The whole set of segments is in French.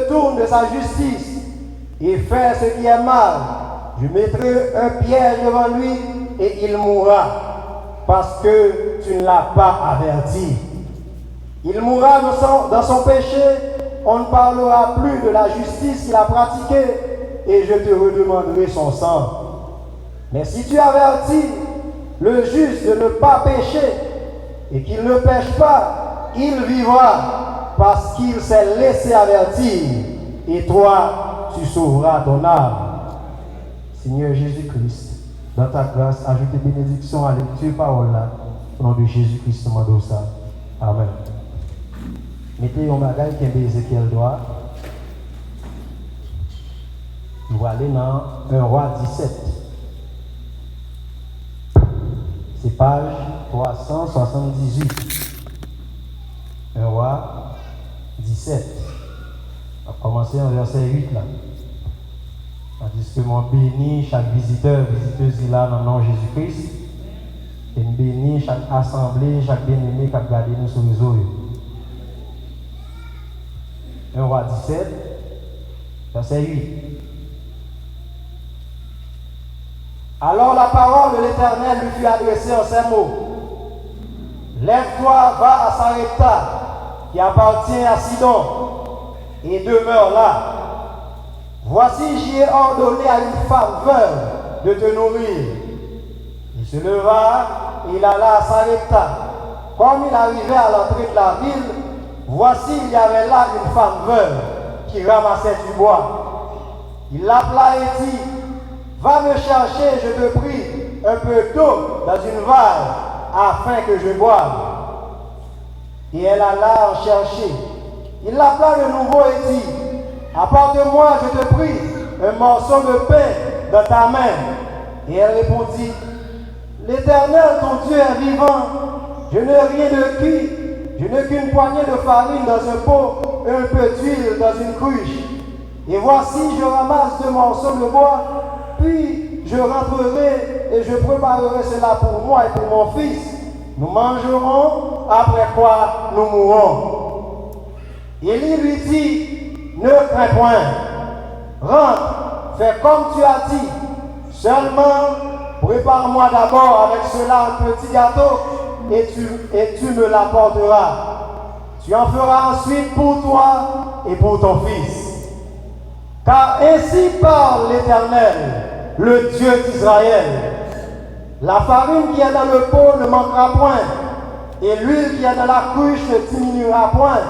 détourne de sa justice et fait ce qui est mal, je mettrai un piège devant lui et il mourra, parce que tu ne l'as pas averti. Il mourra dans son péché, on ne parlera plus de la justice qu'il a pratiquée, et je te redemanderai son sang. Mais si tu avertis le juste de ne pas pécher, et qu'il ne pêche pas, il vivra, parce qu'il s'est laissé avertir, et toi, tu sauveras ton âme. Seigneur Jésus-Christ, dans ta grâce, ajoute tes bénédictions à la lecture parole là. Au nom de Jésus-Christ, demandons ça. Amen. Mettez un bagage qui est Ézéchiel droit. Nous allons aller dans 1 Roi 17. C'est page 378. 1 Roi 17. On va commencer en verset 8 là. Tandis que moi bénis chaque visiteur, visiteuse là dans le nom de Jésus-Christ. Et je bénis chaque assemblée, chaque bien-aimé qui a gardé nous sur les eaux. 1 Roi 17, verset 8. Alors la parole de l'Éternel lui fut adressée en ces mots. Lève-toi, va à Sarepta, qui appartient à Sidon, et demeure là. Voici, j'y ai ordonné à une femme veuve de te nourrir. Il se leva et il alla à Sarepta. Comme il arrivait à l'entrée de la ville, voici, il y avait là une femme veuve qui ramassait du bois. Il l'appela et dit, va me chercher, je te prie, un peu d'eau dans une vase, afin que je boive. Et elle alla en chercher. Il l'appela de nouveau et dit, apporte-moi, je te prie, un morceau de pain dans ta main. Et elle répondit, l'Éternel, ton Dieu est vivant, je n'ai rien de cuit, je n'ai qu'une poignée de farine dans un pot, et un peu d'huile dans une cruche. Et voici, je ramasse 2 morceaux de bois, puis je rentrerai et je préparerai cela pour moi et pour mon fils. Nous mangerons, après quoi nous mourrons. Élie lui dit, ne crains point, rentre, fais comme tu as dit, seulement prépare-moi d'abord avec cela un petit gâteau et tu me l'apporteras. Tu en feras ensuite pour toi et pour ton fils. Car ainsi parle l'Éternel, le Dieu d'Israël. La farine qui est dans le pot ne manquera point, et l'huile qui est dans la cruche ne diminuera point,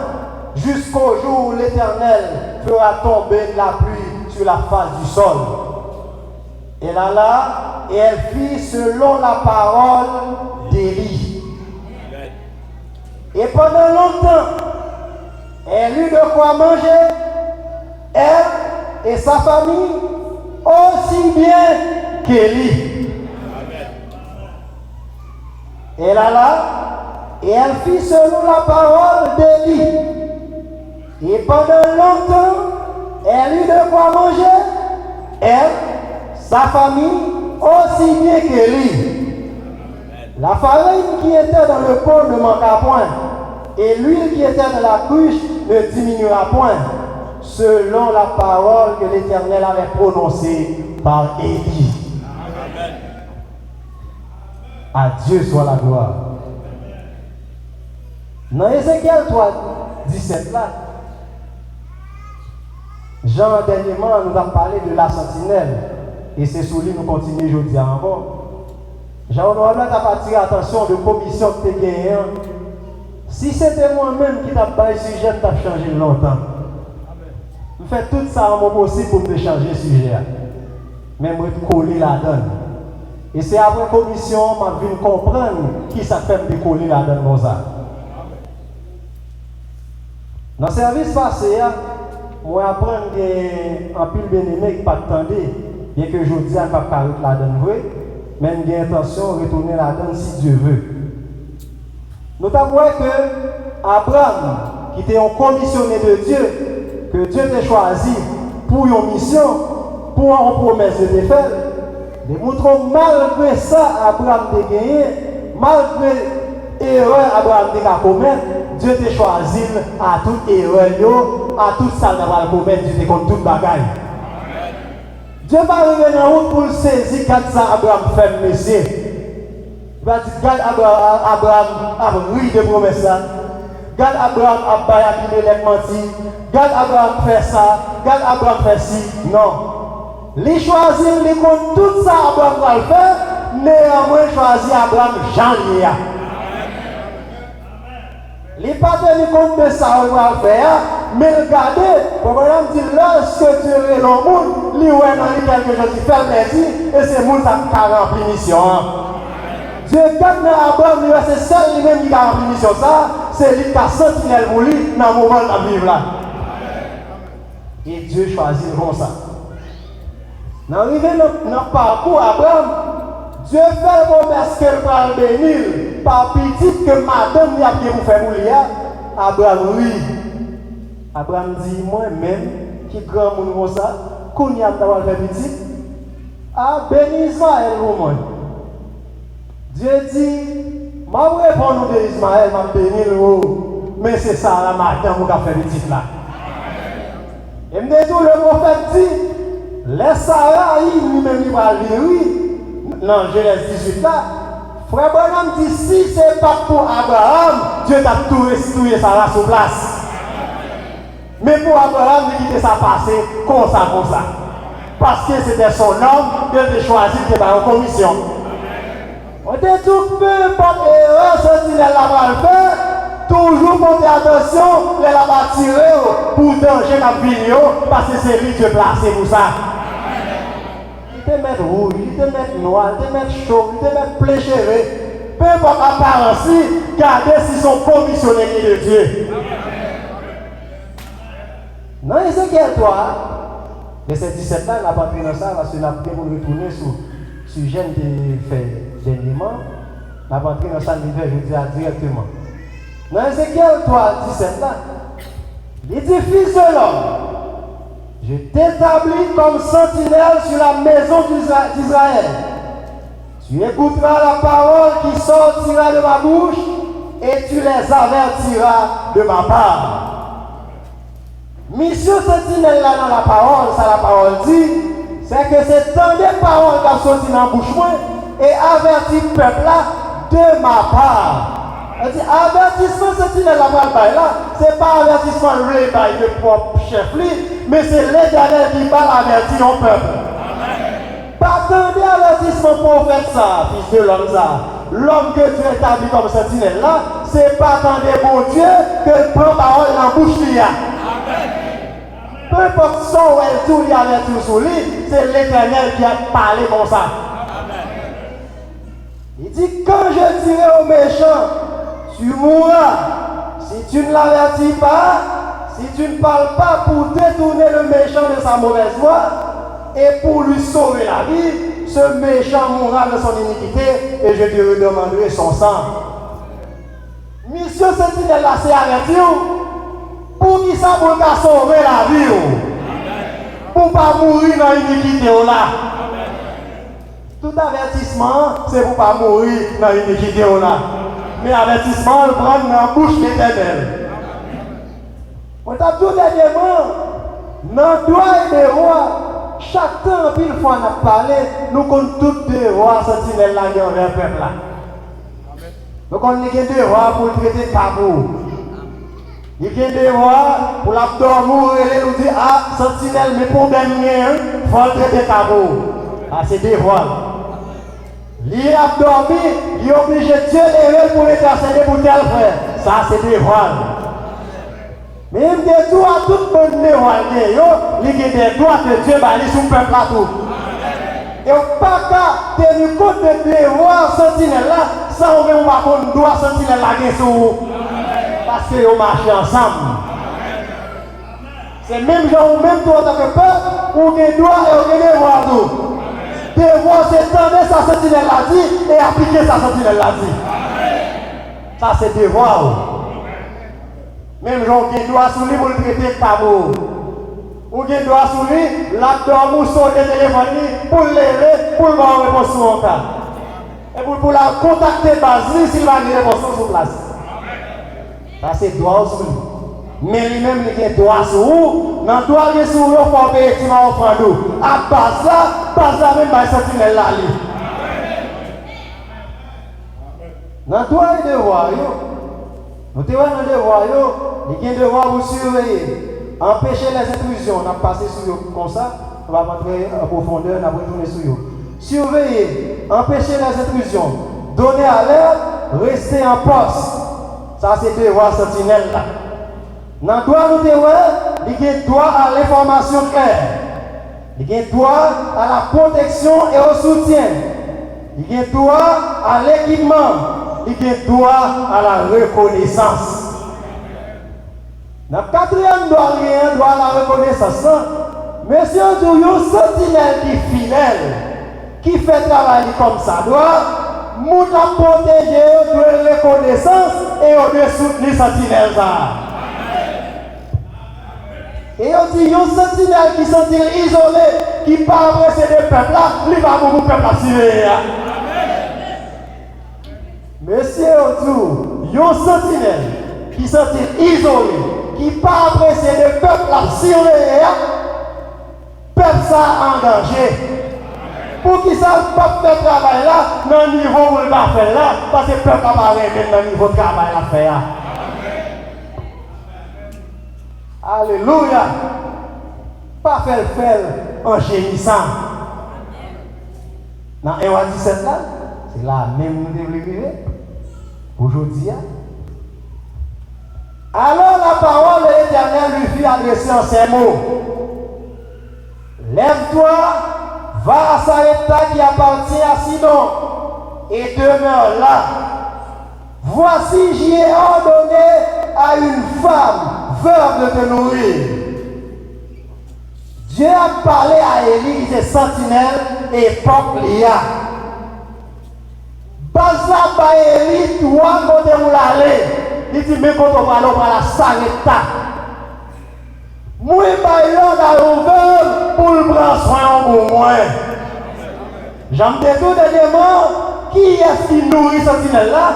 jusqu'au jour où l'Éternel fera tomber de la pluie sur la face du sol. Elle alla et elle fit selon la parole d'Élie. Et pendant longtemps, elle eut de quoi manger, elle et sa famille, aussi bien qu'Élie. Elle alla et elle fit selon la parole d'Élie. Et pendant longtemps, elle eut de quoi manger, elle, sa famille, aussi bien qu'Élie. La farine qui était dans le pot ne manqua point, et l'huile qui était dans la cruche ne diminuera point, selon la parole que l'Éternel avait prononcée par Élie. À Dieu soit la gloire. Dans Ézéchiel 3, 17 là, Jean dernièrement nous a parlé de la sentinelle, et c'est sur lui nous continuons aujourd'hui encore. Jean-Noël a attiré l'attention de commission que tu as gagnée. Si c'était moi-même qui t'a pas le sujet, tu as changé longtemps. Je fais tout ça en mon possible pour me changer le sujet. Mais je coller la donne. Et c'est après commission, je viens comprendre qui ça fait me coller la donne comme ça. Dans le service passé, moi apprends un pile bien-aimé qui pas attendait, bien que je dis à pas carré la donne vrai. Mais j'ai intention de retourner la donne si Dieu veut. Nous avons vu que Abraham, qui était un commissionné de Dieu, que Dieu t'a choisi pour une mission, pour une promesse de faire, nous montrons malgré ça, Abraham a gagné, malgré l'erreur Abraham a commis, Dieu t'a choisi à toute erreur, à tout ça qu'on va commettre, Dieu t'a contre toute bagaille. Dieu va arriver dans la route pour saisir quand ça Abraham fait monsieur. Il va dire, regarde Abraham a ri de promesses là. Regarde Abraham a baillé les menti. Regarde Abraham fait ça. Regarde Abraham fait ci. Non. Les choisir, les compte tout ça Abraham va le faire. Néanmoins, choisir Abraham Jean-Lia. Les pas tenu compte de ça, on va le faire. Mais regardez, pour madame dit, lorsque Dieu est dans le monde, lui, ouais, dans quelque chose qui fait le plaisir, et c'est le monde qui a rempli mission. Dieu, quand Abraham, c'est seul lui-même qui a rempli mission, ça, c'est lui qui a senti pour lui dans le moment de la vie là. Et Dieu choisit comme ça. Dans l'arrivée de notre parcours, Abraham, Dieu fait le promesse qu'elle va le bénir. Par petit que madame lui a bien pour faire pour lui, Abraham, oui. Abraham dit, moi-même, qui grand monde comme ça, qu'on y a d'avoir fait petit, ah, béni Israël, moi. Dieu dit, je vais répondre de Ismaël, je vais bénir le mais c'est ça, la madame, pour faire petit là. Et me dit, le prophète dit, laisse Sarah, lui-même, il va lire, oui. Dans Genèse 18 là, frère Bonhomme dit, si ce n'est pas pour Abraham, Dieu t'a tout restitué Sarah sur place. Mais pour Abraham, il quitte ça passer comme ça. Parce que c'était son homme, Dieu a choisi de faire une commission. On dit tout peu importe erreur, ce qu'il a fait, toujours porter attention, il a tiré pour danger la vie, parce que c'est lui qui est placé pour ça. Il te met rouge, il te met noir, il te met chaud, il te met pléchéré. Peu importe l'apparence, gardez si sont commissionnés de Dieu. Non, Ézéchiel 3, verset 17 là, on n'a pas pris dans ça, parce qu'on a bien retourner sur le sujet de fait dernièrement. On n'a pas pris dans ça, je dis directement. Dans Ézéchiel 3, 17 là, il dit, fils de l'homme, je t'établis comme sentinelle sur la maison d'Israël. Tu écouteras la parole qui sortira de ma bouche et tu les avertiras de ma part. Mission sentinelle là dans la parole, ça la parole dit, c'est que c'est tant de paroles qui sont sorties dans la bouche et avertir le peuple là de ma part. Avertissement sentinelle là, ce n'est pas avertissement de propre chef, mais c'est l'Éternel qui va avertir au peuple. Pas attendez avertissement pour faire ça, fils de l'homme ça. L'homme que tu établis comme sentinelle là, c'est pas attendre mon Dieu que prend parole dans la bouche là. Peu importe son ou elle tout lui avertit sur lui, c'est l'Éternel qui a parlé comme ça. Il dit, quand je dirai aux méchants, tu mourras. Si tu ne l'avertis pas, si tu ne parles pas pour détourner le méchant de sa mauvaise voie et pour lui sauver la vie, ce méchant mourra de son iniquité et je te redemanderai son sang. Mission sentinelle là, c'est avertir pour qui ça pour sauver la vie. Pour ne pas mourir dans l'iniquité là. Tout avertissement, c'est pour ne pas mourir dans l'iniquité là. Mais l'avertissement, le prend dans la bouche de l'Éternel. On t'a tout dernièrement, dans le droit et des rois, chaque temps, pile fois on a parlé, nous comptons tous des rois sentinelles là envers le peuple là. Donc on a des rois pour traiter tabou. Il y a des rois pour l'abdomen, et nous dit, ah, sentinelle, mais pour gagner, il faut traiter tabou. Ah, c'est des rois. Il est abdormi, il est obligé de Dieu lever pour intercéder pour tel frère. Ça, c'est des rois. Mais il y a des droits, tout le monde n'est pas il y a des droits que Dieu va aller sur le peuple là tout. Et on ne peut pas tenir compte de des rois sentinelles là, sans on ne va pas qu'on doit sentinelle là sur parce qu'ils marchent ensemble. C'est même genre, même toi en tant que peuple, on a des droits et on a des rois tout. Devoir s'étendre sa sentinelle l'a dit et appliquer sa sentinelle l'a dit. Ça c'est devoir. Même gens qui doit sous lui pour le traiter de tabou. Ou qui doit sous lui, l'abdomen ou son téléphone pour lever, pour le voir réponse sur mon cas. Et pour la contacter base, s'il va aller réponse sur place. Parce que droit sur lui. Mais lui-même, il a droit sur vous. Dans le droit sur vous, il faut payer un offrande. À base là, même pas sentinelle là. Dans le droit et devoir, nous te voyons dans le devoir, il y a un devoir pour surveiller, empêcher les intrusions. On a passé sur eux comme ça, on va rentrer en profondeur, on va retourner sur eux. Surveiller, empêcher les intrusions, donner alerte, rester en poste. Ça, c'est le devoir sentinelle là. Dans le droit, nous te voyons, il y a droit à l'information claire. Il y a droit à la protection et au soutien. Il y a droit à l'équipement. Il y a droit à la reconnaissance. Dans le quatrième droit, il y a droit à la reconnaissance. Monsieur, il y a un sentinelle qui est fidèle, qui fait travail comme ça, doit nous protéger de la reconnaissance et de soutenir sentinelle. Et on dit, il y a un sentinelle qui sont isolé, qui ne pas apprécier le peuple là, il va beaucoup de peuple à suivre. Monsieur Odou, il y a un sentinelle qui sont isolé, qui ne pas apprécier le peuple à suivre, peuple ça en danger. Pour qu'ils ne savent pas faire travail là, dans le niveau où il va faire là, parce que le peuple va arriver dans le niveau de travail à faire. Alléluia. Pas faire en gémissant. Dans 1 à 17 là, c'est là même nous devons vivre. Aujourd'hui. Alors la parole de l'Éternel lui fit adresser en ces mots. Lève-toi, va à Sarepta qui appartient à Sidon et demeure là. Voici, j'y ai ordonné à une femme veuve de te nourrir. Dieu a parlé à Élie, il était sentinelle et époque Lia. Basa par Élie, toi, quand tu l'aller, il dit, mais quand on va aller à la Sarepta. Moi, je vais pour le prendre soin au moins. J'aime tout dernièrement, qui est-ce qui nourrit cette sentinelle-là?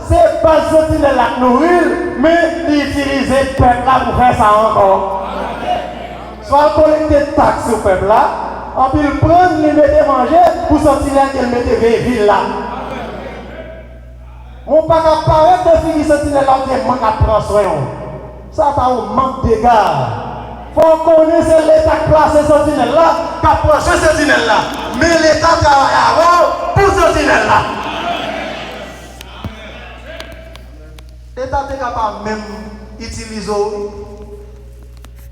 C'est pas cette sentinelle-là qui nourrit, mais d'utiliser le peuple là pour faire ça encore. Soit collecter des taxes au peuple là, en puis le prendre, le mettre manger pour sentinelle qu'elle mette vers ville là. On ne peut pas paraître de finir sentinelle-là qui manque à prendre soin. Ça, ça manque de garde. Il faut connaître l'État qui place sentinelle-là, qui approche sentinelle-là. Mais l'État travaille avant pour sentinelle-là. L'État est capable même d'utiliser,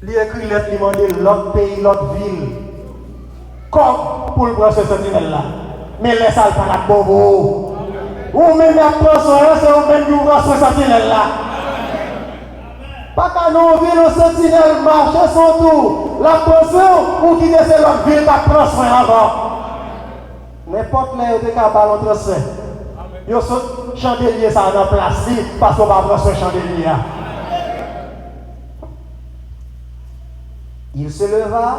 l'écrit lettre, lui demander l'autre pays, l'autre ville, comme pour le prendre ce sentinelle-là. Mais laisse ça pas la bobo. Ou même la prendre c'est ou même qui prend ce sentinelle-là. Pas qu'à nous ville, le sentinelle marche son tour. La poisson ou qui descend l'autre ville, pas prendre soin encore. N'importe où tu as ballon transfert. Il y a un chandelier ça dans la place parce qu'on va prendre ce chandelier. Il se leva,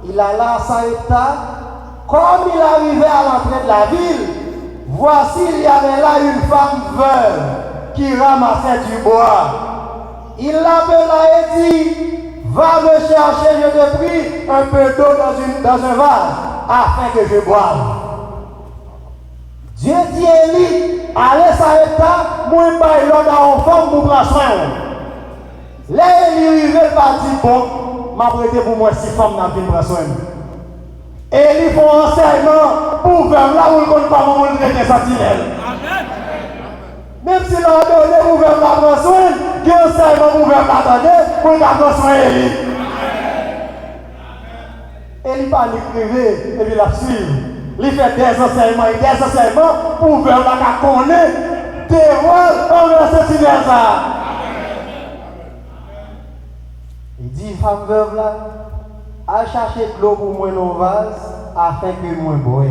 il alla à Sarepta. Comme il arrivait à l'entrée de la ville, voici il y avait là une femme veuve qui ramassait du bois. Il l'appela et dit, va me chercher, je te prie, un peu d'eau dans un vase, afin que je boive. Dieu dit à Élie, allez Sarepta, moi je vais dans une femme pour prendre soin. Là, Élie arrive, il va dire, bon, m'a prêté pour moi 6 femmes dans le prendre soin. Élie fait un enseignement pour faire là où il ne connaît pas comment il traite sentinelle. Même si l'on a donné pour faire la prendre soin, il y a un enseignement pour faire l'attendre, pour prendre soin Élie. Élie panique privé, et puis la suivre. Il fait des enseignements pour faire la connaître, dévoile, on va se tirer ça. Il dit, femme veuve là, à chercher de l'eau pour moi dans le vase, afin que moi bois.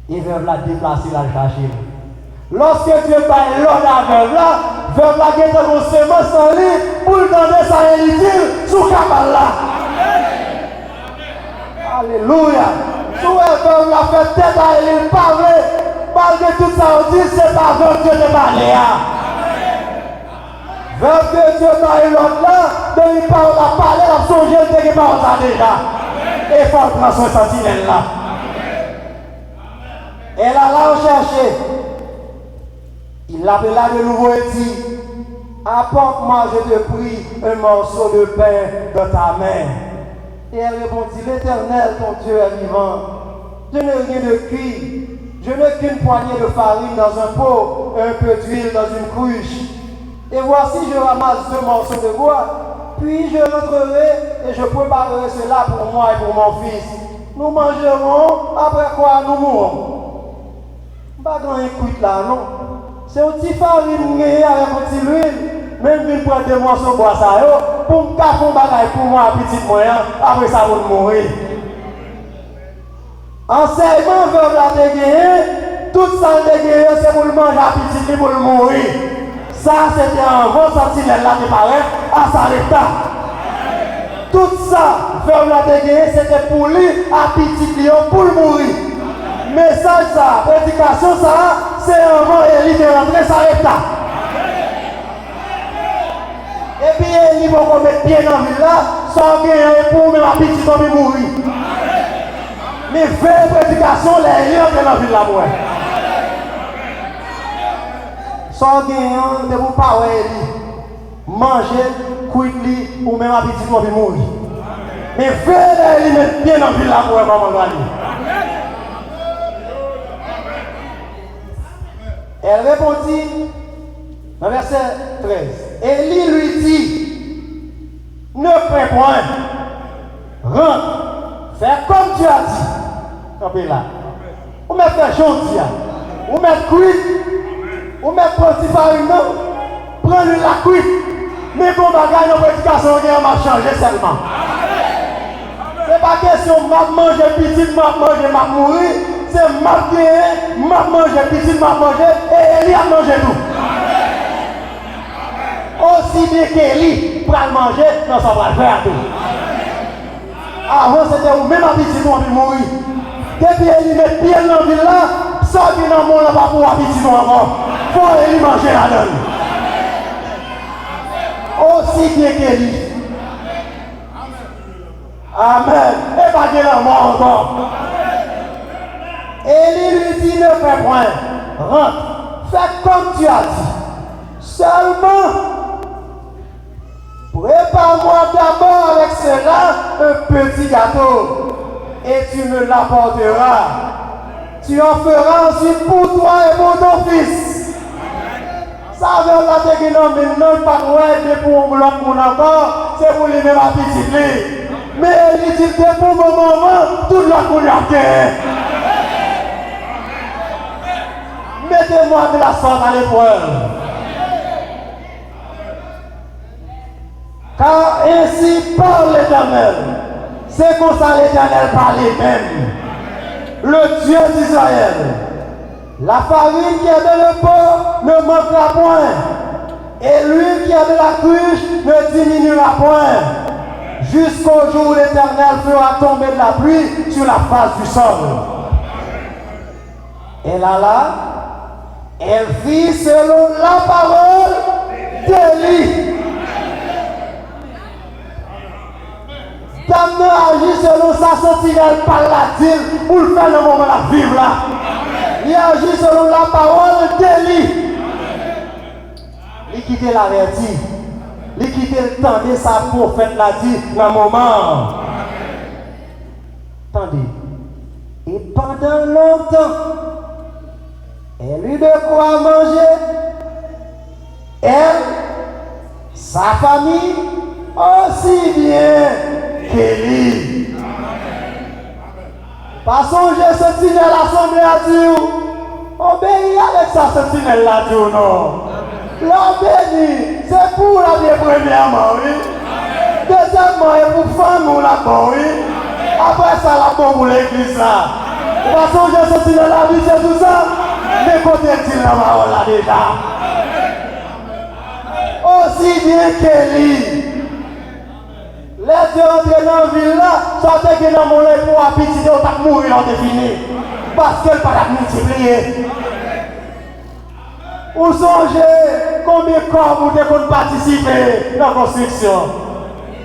Et veuve là déplacer la chercher. Lorsque Dieu parle l'eau de la veuve là, qui est dans le semence en lit, pour lui donner sa héritier sous cabane là. Alléluia. Tout le monde l'a fait tête à elle, malgré tout ça, on dit c'est pas vrai Dieu de parler. Veuve que Dieu parle l'autre là, de lui parle la parler, la songer, le dégué par ça déjà. Et il faut prendre son sentinelle là. Elle a là cherché. Il l'appela de nouveau et dit, apporte-moi, je te prie, un morceau de pain dans ta main. Et elle répondit, l'Éternel, ton Dieu est vivant. Je n'ai rien de cuit. Je n'ai qu'une poignée de farine dans un pot, un peu d'huile dans une cruche. Et voici, je ramasse 2 morceaux de bois, puis je rentrerai et je préparerai cela pour moi et pour mon fils. Nous mangerons, après quoi nous mourrons. Pas grand écoute là, non. C'est un petit farine avec un petit huile. Même une prendre 2 morceaux de bois, ça, pour me faire un bagage pour moi, petit moyen, après ça, vous mourir. Enseignement vers la dégagée, toute ça dégagée, c'est pour le manger à petit, pour le mourir. Ça, c'était un bon sentinelle là qui paraît à sa l'état. Tout ça, vers la dégagée, c'était pour lui, à petit lion, pour le mourir. Message ça, prédication ça, c'est un vent et il est rentré sa l'état. Et puis, il va mettre pied dans la ville là, sans gagner pour même à petit tomber mourir. Mais vraie prédication, les lions de la ville là, moi. Sans gagner, de vous parler, manger, cuire, ou même à petit tomber mourir. Mais vraie les lions bien dans la ville là, moi, maman Gani. Elle répondit, dans verset 13. Élie lui dit, ne crains point, rentre, fais comme tu as dit. Campez là. Ou mettre gentil, ou mettre cuit, ou mettre petit farine, prends la cuite. Mais bon bagage, nos prédications, on m'a changé seulement. C'est pas question de manger petit, manger, mourir. C'est manger petit, manger, et Élie a mangé tout. Aussi bien qu'Élie pour manger, non, ça va le faire tout. Avant, c'était où même à petit, on va mourir. Depuis Élie met pied dans la ville là, ça qui dans le monde là, pas pour à petit, encore. Il faut Élie manger la donne. Aussi bien qu'Élie. Amen. Et pas de la mort encore. Élie lui dit, ne fais point, rentre, fais comme tu as dit. Seulement, prépare-moi d'abord avec cela un petit gâteau et tu me l'apporteras. Tu en feras ensuite pour toi et pour ton fils. Ça veut la dire que non, mais non, pas ouais, pour un bloc mon encore, c'est pour les mêmes petits. Mais il dit que pour mon moment, tout le monde a gagné. Mettez-moi de la sorte à l'épreuve. Car ainsi parle l'Éternel. C'est comme ça l'Éternel parle même. Le Dieu d'Israël. La farine qui est dans le pot ne manquera point. Et l'huile qui est de la cruche ne diminuera point. Jusqu'au jour où l'Éternel fera tomber de la pluie sur la face du sol. Et là, elle fit selon la parole d'Élie. Dame agit selon sa sentinelle par la dire pour le faire le moment de vivre là. Il agit selon la parole d'Élie. Il quitte l'averti. Il quitte le temps de sa prophète l'a dit dans le moment. Attendez. Et pendant longtemps, elle eut de quoi manger. Elle, sa famille, aussi bien qu'Élie. Pas songer sentinelle l'assemblée à Dieu. Obéis avec sa sentinelle là, Dieu, non. L'obéis, c'est pour la vie premièrement, oui. Deuxièmement, et pour femme, on l'a bon, oui. Après ça, la bon pour l'église là. Pas songer sentinelle la vie, c'est tout ça. Mais côté-il la parole là déjà. Aussi bien qu'Élie. Les deux entrés dans la ville là, sortez que dans mon lait pour un petit, on va mourir en défini. Parce qu'elle ne va pas multiplier. Vous songez combien de corps vous avez participé dans la construction?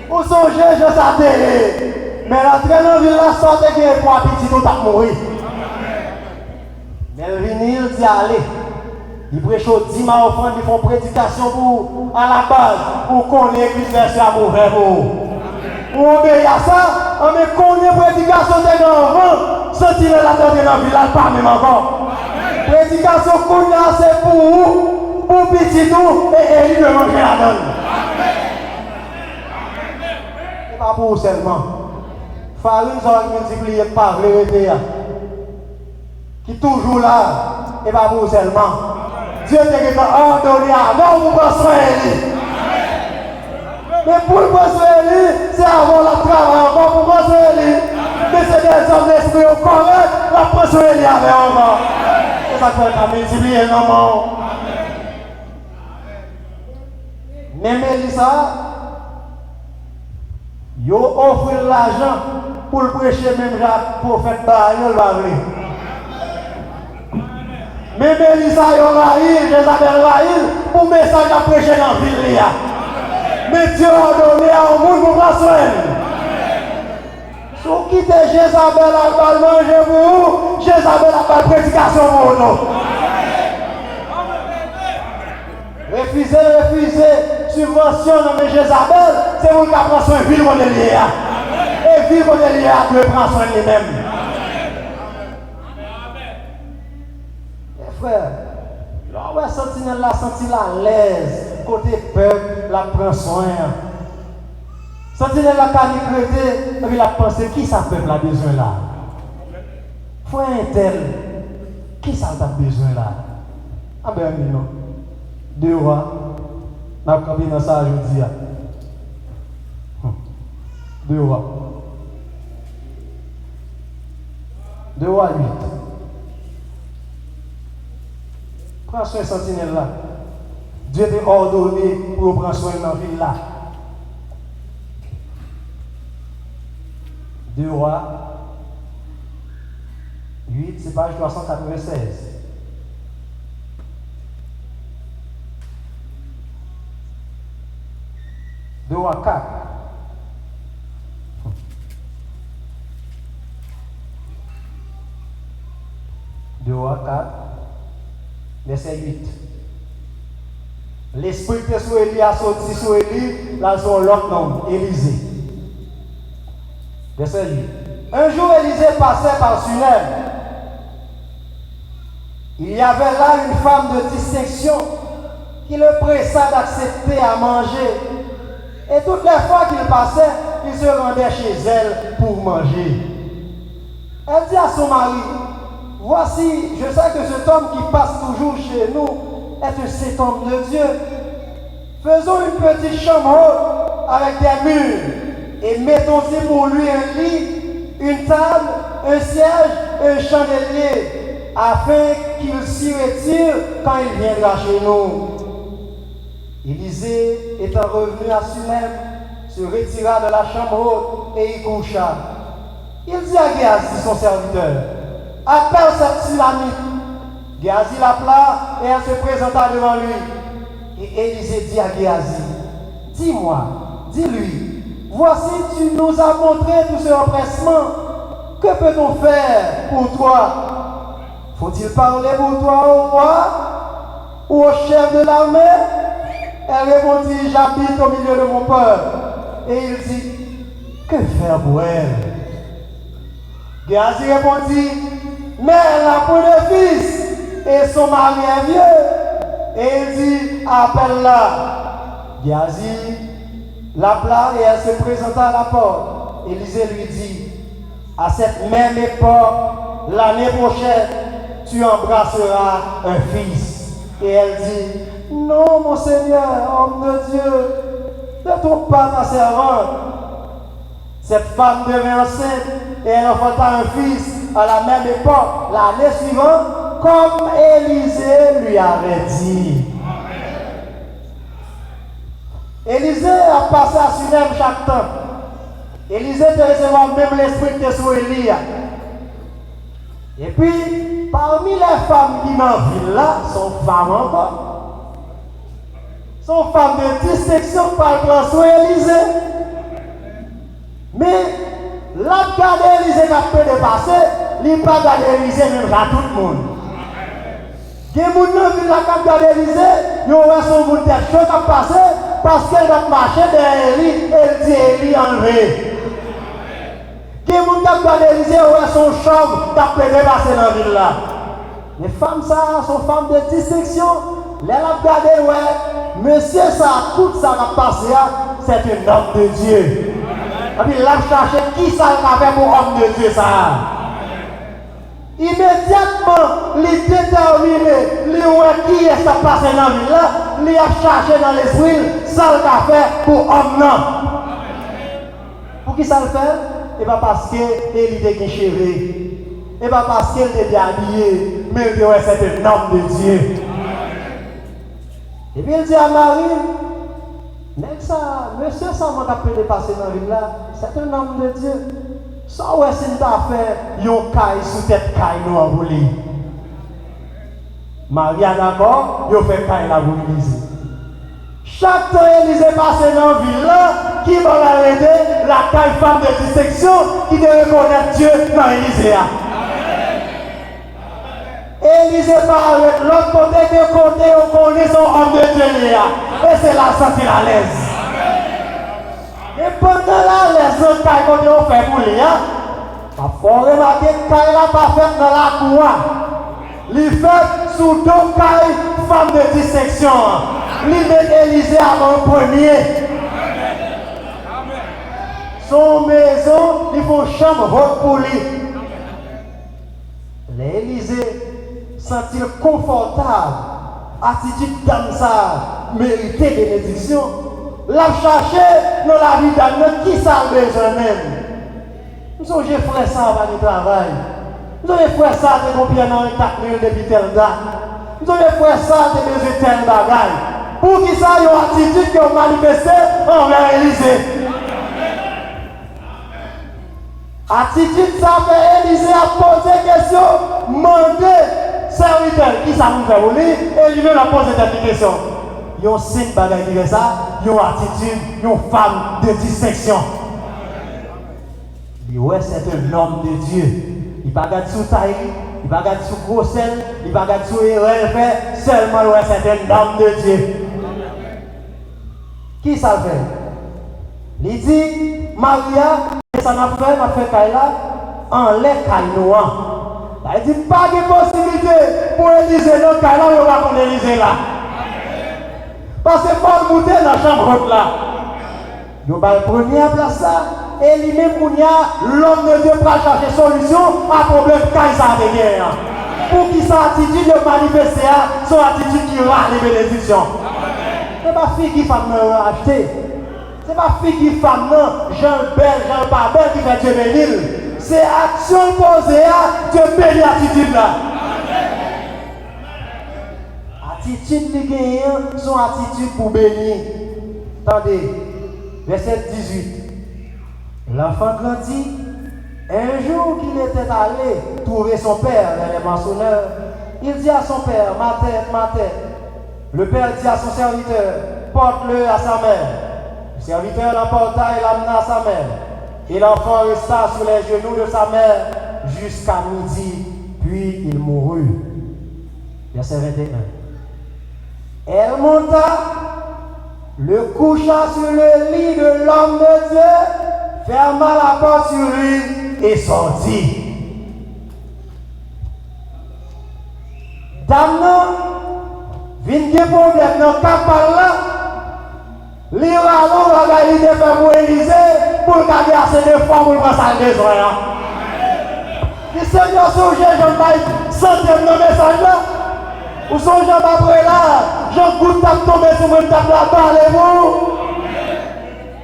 Vous songez, je sais, mais la traîne en ville, la sorte qui est pour un petit tout à mourir. Mais le vinyle dit allez. Il prêche aux 10 enfants qui font prédication pour, à la base pour qu'on ait l'église version à mauvais mot. Pour obéir à ça, on met qu'on ait prédication des enfants, sentir la tête dans le village, pas même encore. Prédication qu'on a, c'est pour vous, pour petit tout, et il de manger la donne. C'est pas pour vous seulement. Farine, ça va multiplier par vérité. Qui est toujours là, et pas pour vous seulement. Dieu t'a ordonné avant vous construire. Mais pour construire, c'est avant le travail encore pour construire. Mais c'est des hommes d'esprit corrects, la construire avec encore. C'est ça que tu as multiplié le nom. Même Elisa, il offre l'argent pour le prêcher, même Jacques, prophète Baal, même Elisa Rahil, Jézabel Rahil, pour le message à prêcher dans la ville. Mais Dieu a donné à un monde pour prendre soin. Si vous quittez Jézabel à manger pour vous, Jézabel a pas de prédication pour nous. Refusez, subvention dans Jézabel, c'est vous qui prenez soin de ville qu'on est lié. Et ville qu'on est lié, Dieu prend soin de lui-même. Frère, là, ouais, sentinelle là, senti la l'aise, côté peuple, la prend soin. Sentinelle là, quand il crête, et puis la pensée, qui ça peuple a besoin là? Frère un tel, qui ça a besoin là? Ah ben non. Deux rois, on a campé dans ça aujourd'hui. Deux rois. 2 rois 8. Prends soin de sentinelle là. Dieu t'a ordonné pour prendre soin de la ville là. 2 rois 8, c'est page 396. Deux rois 4. Deux rois 4. Verset 8. L'esprit de sur Élie a sorti sur Élie, là sur l'autre nom, Élisée. Verset 8. Un jour, Élisée passait par Sunem. Il y avait là une femme de distinction qui le pressa d'accepter à manger. Et toutes les fois qu'il passait, il se rendait chez elle pour manger. Elle dit à son mari, voici, je sais que cet homme qui passe toujours chez nous est cet homme de Dieu. Faisons une petite chambre haute avec des murs et mettons-y pour lui un lit, une table, un siège et un chandelier, afin qu'il s'y retire quand il viendra chez nous. Élisée, étant revenu à Sunem, se retira de la chambre haute et y coucha. Il dit à Géasi, son serviteur, appelle cette Sulamite. Géasi l'appela et elle se présenta devant lui. Et Élisée dit à Géasi, dis-moi, dis-lui, voici tu nous as montré tout ce empressement. Que peut-on faire pour toi? Faut-il parler pour toi au roi ou au chef de l'armée? Elle répondit, j'habite au milieu de mon peuple. Et il dit, que faire pour elle? Géasi répondit, mais elle a peu de fils et son mari est vieux. Et il dit, appelle-la. Géasi l'appela et elle se présenta à la porte. Élisée lui dit, à cette même époque, l'année prochaine, tu embrasseras un fils. Et elle dit, non, mon Seigneur, homme de Dieu, ne trompe pas ta servante. Cette femme devint enceinte et elle enfanta un fils à la même époque, l'année suivante, comme Élisée lui avait dit. Élisée a passé à Sunem chaque temps. Élisée te recevoir même l'esprit de sur Élie. Et puis, parmi les femmes qui dans la ville là, sont femmes encore. Sont femmes de distinction par le plan sur Élysée. Mais la garde Élysée qui a pu dépasser, il n'a pas gardé Élysée même à tout le monde. Il y a des gens qui ont gardé Élysée, ils ont son monde de choses qui a passé parce qu'elle a marché derrière Élie, elle dit Élie enlevé. Il y a des gens qui ont gardé Élysée, ils ont son chambre qui a pu dépasser dans la ville là. Les femmes, ça, sont femmes de distinction. Les ont gardé, ouais, monsieur, ça, tout ça qui a passé, c'est un homme de Dieu. Et puis, là, je cherche qui ça a fait pour homme de Dieu, ça. Immédiatement, les déterminés, les qui est ça passé dans la ville là, les a cherché dans l'esprit, ça le fait pour homme non. Pour qui ça le fait? Et pas parce qu'il était qui chéri. Et pas parce qu'il était habillé, mais c'est un homme de Dieu. Et puis il dit à Marie, monsieur, ça m'a pu dépasser dans la ville là, c'est un homme de Dieu. Ça, ouais, c'est une affaire, yon caille sous tête caille nous en bouli. Marie a d'accord, yon fait caille la bouli. Chaque temps, Élysée passe dans la ville là, qui va l'arrêter, la caille femme de dissection, qui doit reconnaître Dieu dans Élysée. Élysée va arrêter l'autre côté que côté, on connaît son homme de Dieu. Et c'est là, sentir à l'aise. Et pendant là, les autres cailles qu'on ont fait pour lui, il faut remarquer que caille n'a pas fait dans la cour. Il fait sous deux cailles femmes de dissection. Il met Élysée avant le premier. Son maison, il faut chambre haute pour lui. L'Élysée sentit confortable, attitude comme ça, mérité bénédiction. La chercher dans la vie d'Anne, qui ça a besoin même? Nous avons fait ça avant le travail. Nous avons fait ça de combien dans 4 000 depuis telle date. Nous avons fait ça de besoin de tel bagaille. Pour qui ça, il y a une attitude qui ont manifesté envers Élysée. Attitude, ça fait Élysée a posé question, demander serviteur qui ça nous fait rouler, et lui-même a posé cette question. Ils ont 5 bagages qui fait ça, ils ont attitude, ils ont femme de distinction. Il ouais, c'est un homme de Dieu. Il ne va pas sous taille, il ne va pas sous grosselle, il ne va pas sous erreur, seulement ouais, c'est un homme de Dieu. Qui ça fait? Il dit, Maria, ça m'a fait Kaila, en lait Kainoan. Il dit, pas de possibilité pour Élysée, non, Kaila, on va qu'on Élysée là. Parce que Paul monter dans la chambre là. Il va le premier place là. Et lui-même, l'homme de Dieu va chercher solution à problème quand ça devient. Pour qu'il sa attitude de manifester, son attitude qui rend les bénédictions. Ce n'est pas fille qui femme acheter. Ce n'est pas fille qui femme non, Jean belle, Jean pas belle qui fait Dieu bénir. C'est action posée à Dieu bénir l'attitude là. Attitude de gagnant, son attitude pour bénir. Attendez, verset 18. L'enfant grandit. Un jour qu'il était allé trouver son père dans les maçonneurs, il dit à son père, ma tête, ma tête. Le père dit à son serviteur, porte-le à sa mère. Le serviteur l'emporta et l'amena à sa mère. Et l'enfant resta sur les genoux de sa mère jusqu'à midi, puis il mourut. Verset 21. Elle monta, le coucha sur le lit de l'homme de Dieu, ferma la porte sur lui et sortit. Dame, vient des problèmes dans le cas par là. L'Iran va gagner des femmes pour Élysée pour garder assez de femmes pour le passage des besoins. Le Seigneur songe, j'en centaines de messages là. Ou songe après là, j'en goûte à tomber sur mon table là, parlez-vous.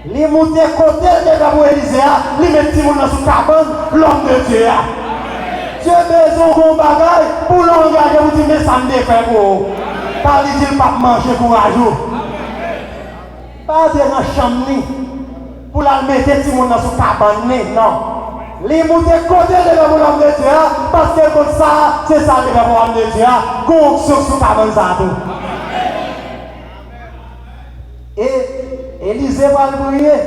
Les montées côté de la Élysée, les mettent dans sous cabane, l'homme de Dieu. Dieu besoin de bagaille pour l'engager, vous dites, mais ça me défait pour vous. Parlez-il pas manger courageux. Pas de la chambre pour la mettre dans sous cabane, non. Les monter côté de l'homme de Dieu, parce que comme ça, c'est ça le l'homme de Dieu, qu'on sur ça tout. Et Élisée va le prier.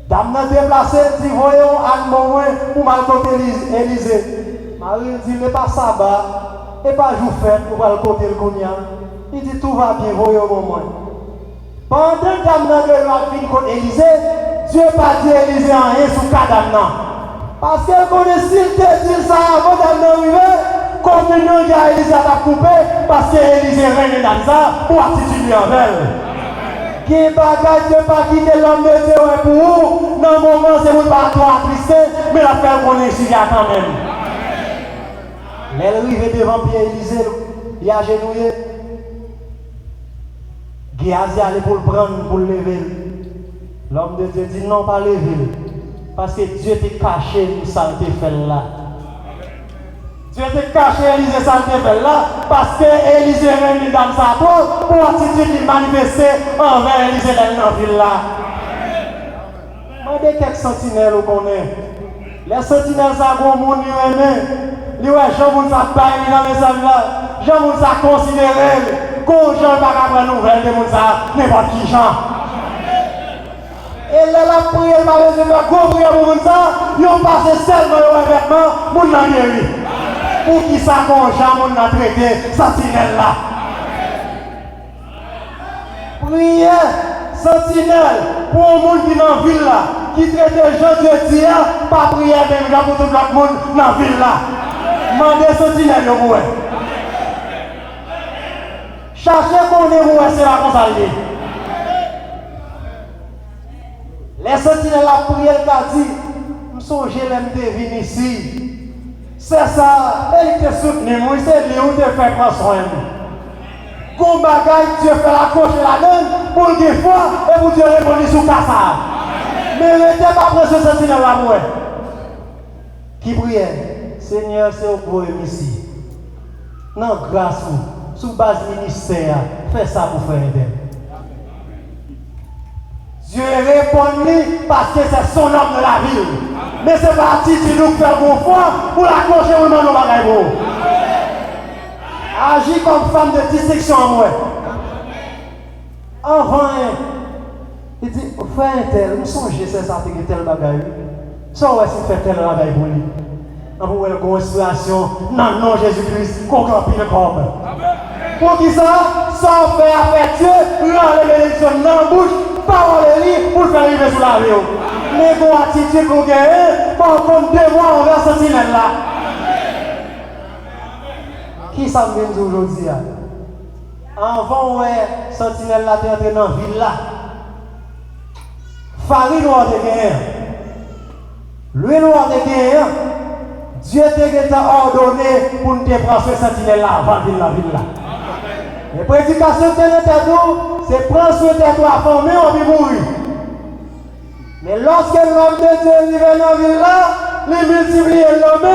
Dame n'a déplacé, dit voyons à moment pour mal côté Élisée. Marie dit n'est pas sabbat, et pas jour fête pour le côté le cognac. Il dit tout va bien, voyons au moment. Pendant que Dame n'a de côté Élisée, Dieu pas dit Élisée en rien sous cadavre. Parce qu'elle connaît s'il te dit ça avant d'arriver, comme une autre Élisée a coupé, parce qu'Élisée règne dans ça pour attitude en elle. Qui bagaille de pas quitter l'homme de Dieu pour vous, dans le moment c'est vous pas trop attristé, mais la faire qu'on est ici quand même. Elle arrive devant Pierre Élisée, il a agenouillé. Géasi allait pour le prendre, pour le lever. L'homme de Dieu dit non, pas lever. Parce que Dieu t'a caché une saleté fait là. Dieu t'a caché Élisée saleté fait là. Parce que Élisée est dans sa peau pour attitude de manifester envers Élisée dans la ville là. Demandez quelques sentinelles qu'on connaît. Les sentinelles, ça gros monde qui aiment. Les gens qui ça baillent dans les salles là. Les gens qui ça considéré. Quand les gens ne peuvent pas prendre nouvelle de ça, n'importe qui gens. Et là, la prière, elle m'a dit, la grande prière pour ça, ils ont passé seulement le vêtement, pour la guérir. Pour qui ça, quand les gens ont traité, sentinelle là. Prière, sentinelle, pour un monde qui est dans la ville là, qui traite les gens de Dieu, pas prière même pour tout le monde dans la ville là. Mandez sentinelle, vous. Cherchez qu'on est où, c'est la consolée. Les sentinelles la prière qu'a dit, je songe l'aime de venir ici. C'est ça, elle te soutenu, moi c'est lui où te fait prendre soin. Comme bagaille, Dieu fait la coche et la donne pour le fois et pour Dieu répondre sous Kassar. Mais ne t'es pas prêt ce sentinelle là moi. Qui priait, Seigneur, c'est au pour ici. Non, grâce vous, sous base ministère, fais ça pour faire aider. Dieu répond parce que c'est son homme de la ville. Mais c'est parti de nous faire bon foi pour l'accrocher au nom de bagaille. Agis comme femme de distinction en moi. Avant, il dit, fais un tel, vous songez c'est ça, c'est tel bagaille. Ça, ouais, c'est fait tel bagaille pour lui. On va voir une inspiration dans le nom de Jésus-Christ, qu'on remplit le corps. Pour qui ça, sans faire avec Dieu, rend les bénédictions dans la bouche, parole de lui pour le faire arriver sur la vie. Mais pour attitude pour gagner, pour qu'on devoir envers ce sentinelle là. Qui ça me dit aujourd'hui? Avant, ouais, sentinelle là, t'es entré dans la ville là. Farine noire de guerre. L'huile noire de guerre. Dieu t'a ordonné pour nous prendre ce sentinelle là avant de la ville là. Les prédications de l'État, c'est prendre ce territoire formé, on va mourir. Mais lorsque l'homme de Dieu arrive dans la ville là, les multiplier l'homme, il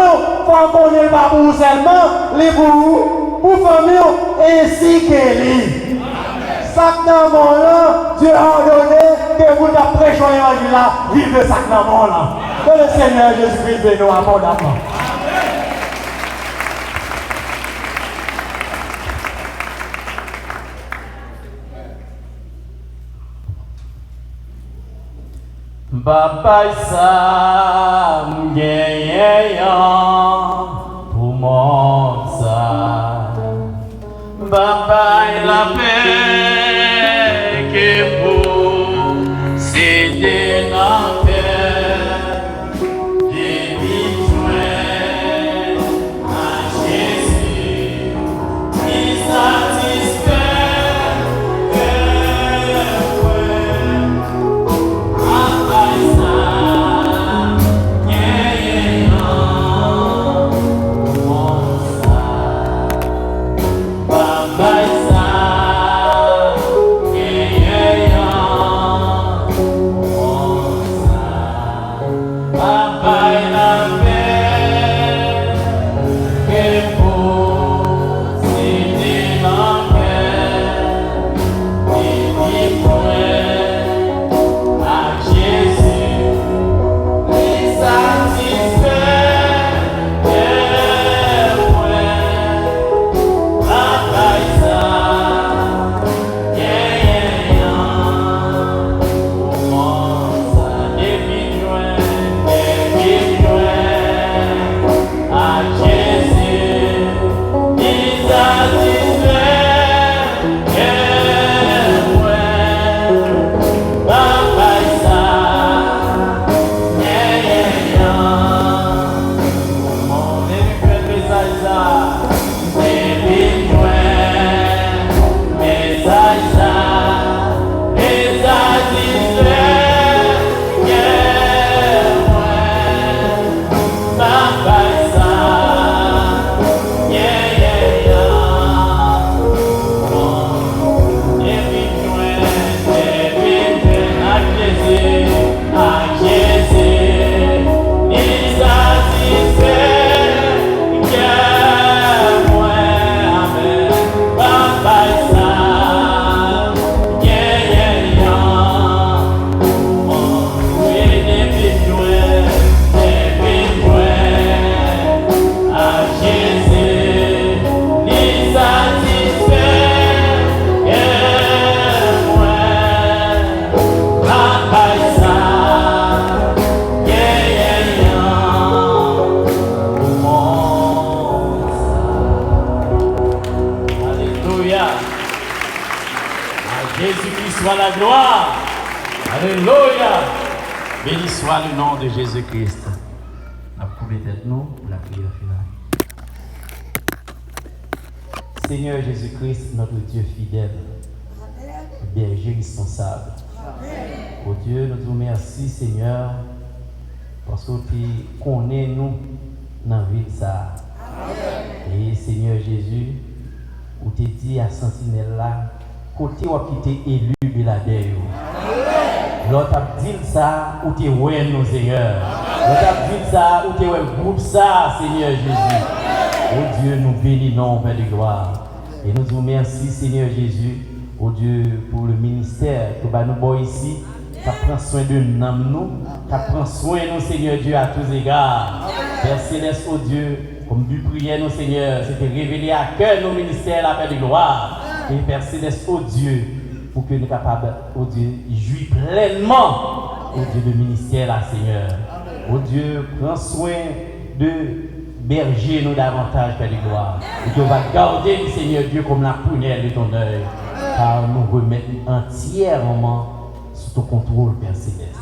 faut qu'on ait pas pour seulement, les pour famille, ainsi que lui. Chaque monde là, Dieu a ordonné que vous avez prêché l'évangile là, vivez chaque monde là. Que le Seigneur Jésus-Christ bénisse nous abondamment. Bapa Sam Geyan pour mon sa Bapa la paix que vous c'est de la terre j'ai besoin à Jésus qui satisfait Oh Alléluia. Béni soit le nom de Jésus-Christ. La couper tête nous pour la prière finale. Seigneur Jésus-Christ, notre Dieu fidèle, berger responsable. Oh Dieu, nous te remercions, Seigneur, parce que tu connais nous dans la vie de ça. Et Seigneur Jésus, où tu dit à Sentinelle là, côté où tu es élu Biladé. L'autre a dit ça, où tu es nous, Seigneur. L'autre a dit ça, où tu es groupe ça, Seigneur Jésus. Oh Dieu, nous bénissons, Père de gloire. Et nous te remercions, Seigneur Jésus, oh Dieu, pour le ministère que nous avons ici. Tu prends soin de nous, tu prends soin de nous, Seigneur Dieu, à tous égards. Père Céleste, oh Dieu, comme but prière, nous, Seigneur, c'était révélé à cœur nos ministères, la paix de gloire. Et Père Céleste, oh Dieu, pour que nous soyons capables, oh Dieu, jouir pleinement, oh Dieu, de ministère, là, Seigneur. Oh Dieu, prends soin de berger nous davantage, Père de gloire. Et que nous va garder, Seigneur Dieu, comme la prunelle de ton œil, car nous remettre entièrement sous ton contrôle, Père Céleste.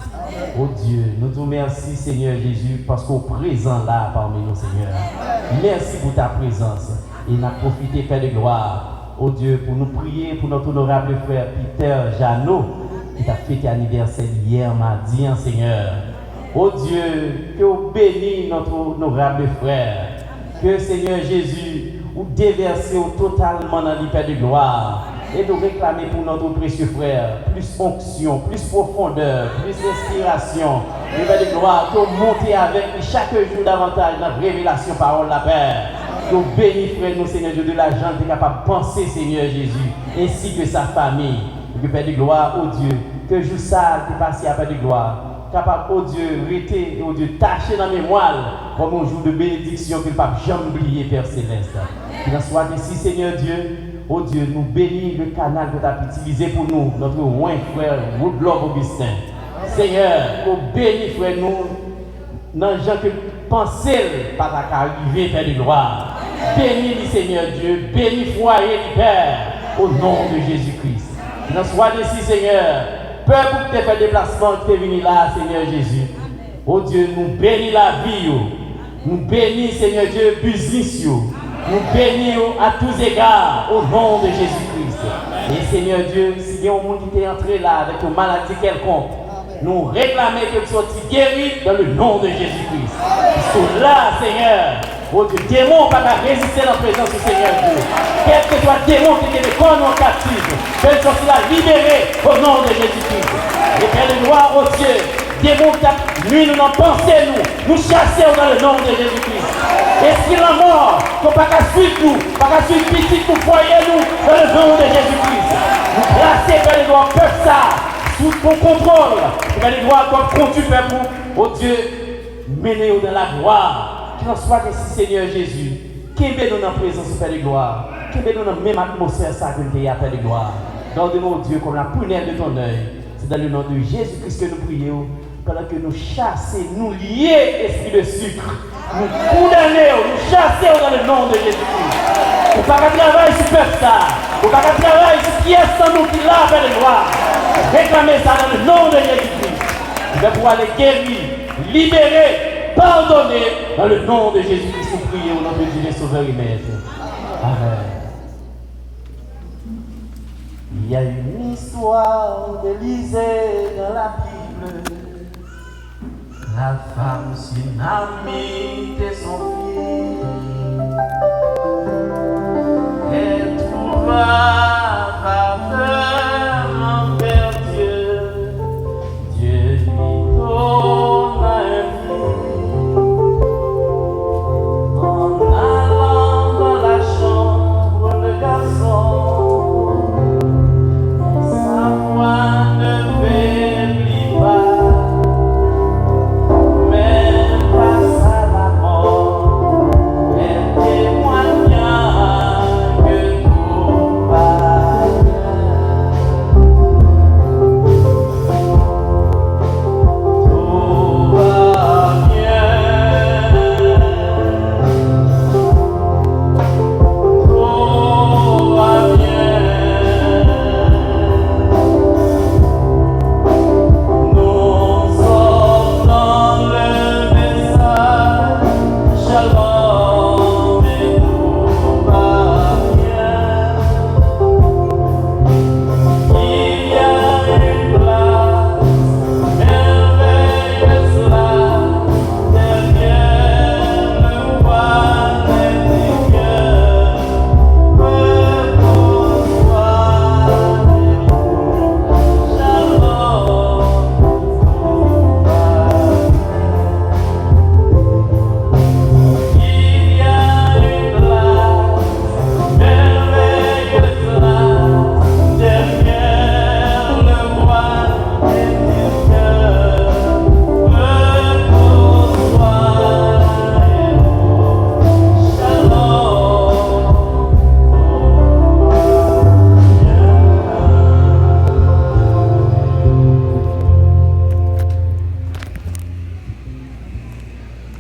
Oh Dieu, nous te remercions, Seigneur Jésus, parce qu'au présent là parmi nous, Seigneur. Merci pour ta présence. Et nous avons profité, Père de gloire, oh Dieu, pour nous prier pour notre honorable frère Peter Jeannot, qui a fêté l'anniversaire hier mardi, Seigneur. Oh Dieu, que vous bénisse notre honorable frère. Que Seigneur Jésus, vous déversez totalement dans le Père de gloire. Et de réclamer pour notre précieux frère plus onction, plus profondeur, plus inspiration. Le Père de gloire, que vous montez avec chaque jour davantage dans la révélation parole de la Père. Que vous bénissez, frère, nous, Seigneur Dieu, de la gente capable de penser, Seigneur Jésus, ainsi que sa famille. Et que Père de gloire, oh Dieu, que je ça qui passe à Père de gloire. Capable, oh Dieu, rester, oh Dieu, tâcher dans la mémoire comme un jour de bénédiction que le pape jamais oublié, Père Céleste. Qu'il en soit ainsi, Seigneur Dieu. Oh Dieu, nous bénis le canal que tu as utilisé pour nous, notre loin frère Woodlove Augustin. Seigneur, nous bénis, frère, nous, dans les gens que penser par ta arriver, Père de gloire. Bénis, Seigneur Dieu, bénis foyer, Père, au nom de Jésus-Christ. Qu'il en soit ainsi, Seigneur. Peuple qui t'a fait déplacement, qui est venu là, Seigneur Jésus. Oh Dieu, nous bénis la vie. Nous bénis, Seigneur Dieu, business. Nous bénissons à tous égards au nom de Jésus-Christ. Et Seigneur Dieu, s'il y a un monde qui est entré là avec une maladie quelconque, nous réclamons que tu sois guéri dans le nom de Jésus-Christ. Ils sont là, Seigneur. Oh Dieu, démon pas résister dans la présence du Seigneur Dieu. Quel que soit démon qui est de corps en captif, que soit cela libéré au nom de Jésus-Christ. Et Père de gloire, oh Dieu, démon qui nuit nous n'en pensez nous chassons dans le nom de Jésus-Christ. Esprit la mort, qu'on ne peut pas suivre nous, pas suivre petit pour foyer nous dans le nom de Jésus-Christ. Nous placez, Père de gloire, peuple ça, sous ton contrôle. Père de gloire, comme compte tu fais pour, oh Dieu, mener-nous dans la gloire. Qu'il en soit ainsi, Seigneur Jésus. Qu'il nous dans la présence du Père de gloire. Qu'il nous dans la même atmosphère ça que nous avons, Père de gloire. Garde-nous, Dieu, comme la prunelle de ton œil. C'est dans le nom de Jésus-Christ que nous prions. Pendant que nous chassons, nous lions esprit de sucre. Nous condamnons, nous chassons dans le nom de Jésus-Christ. Nous ne pouvons pas travailler sur peuple ça. Nous ne pouvons pas travailler sur qui est sans nous qui l'a, Père de gloire. Réclamez ça dans le nom de Jésus-Christ. Nous allons pouvoir les guérir, libérer, pardonner dans le nom de Jésus-Christ. Nous prions au nom de Dieu, le Sauveur et Maître. Amen. Il y a une histoire d'Élisée dans la Bible. La femme tsunami de son fils. Elle trouva